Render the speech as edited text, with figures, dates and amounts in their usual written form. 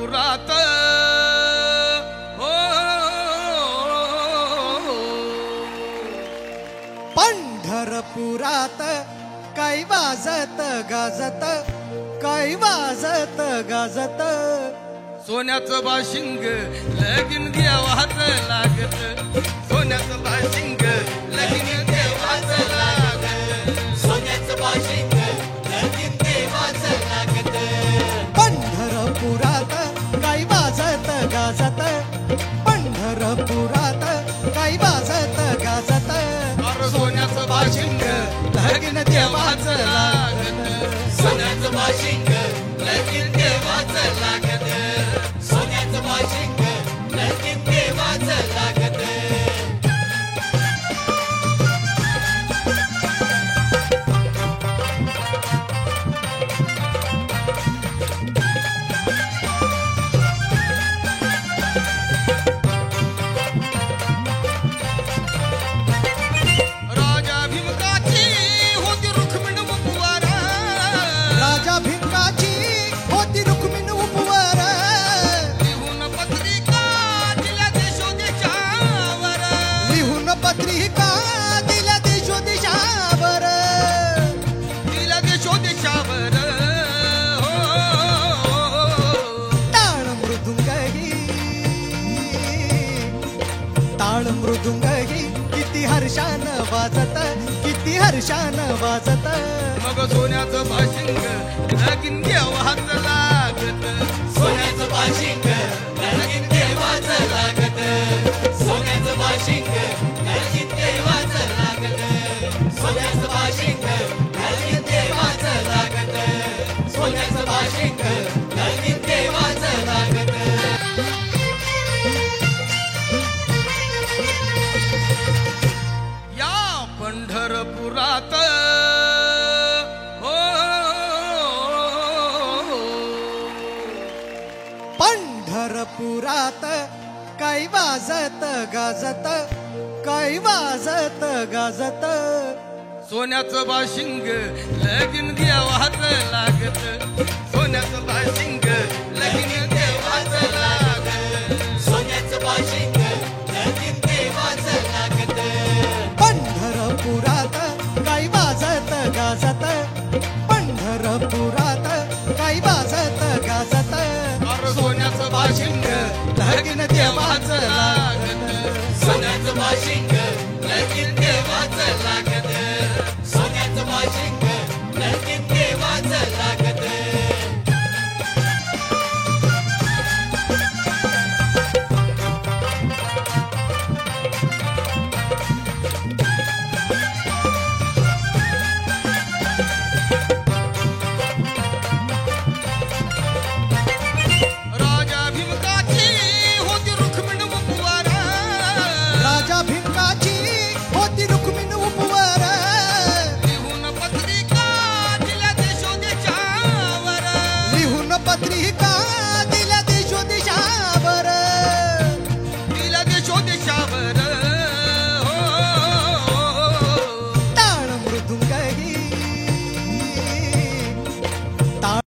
पंढरपुरात हो पंढरपुरात काही वाजत गाजत, काही वाजत गाजत, सोन्याचं बाशिंग लगीन देवाच लागत, सोन्याचं बाशिंग लगीन देवाच लागत, सोन्याचं बाशिंग लगीन देवाच लागत. पंढरपुरात काही वाजत गाजत, पंढरपुरात काही वाजत गाजत, अरे सोन्याचं बाशिंग लगीन देवाच लागत, सोन्याचं बाशिंग लगीन देवाच लागत, सोन्याचं बाशिंग लगीन देवाच लागत. राजा भीमकाची होती रुक्मिण उपवार, राजा भिंगाची होती रुक्मिण उपवर, लिहून पत्रिका दिल्या देशोदेशावर, लिहून पत्रिका दिल्या देशोदेशावर, दिल्या देशोदेशावर हो. टाळ मृदुंगही, टाळ मृदुंगही किती हर्षान वाजत, किती हर्षान वाजत, मग सोन्याचं बाशिंग लगीन देवाच लागत, सोन्याचं बाशिंग लगीन देवाच लागत, सोन्याचं बाशिंग लगीन देवाच लागत, सोन्याचं बाशिंग लगीन देवाच लागत, सोन्याचं बाशिंग लगीन देवाच लागत. या पंढरपुरात हो पंढरपुरात काही वाजत गाजत, काही वाजत गाजत, सोन्याचं बाशिंग लगीन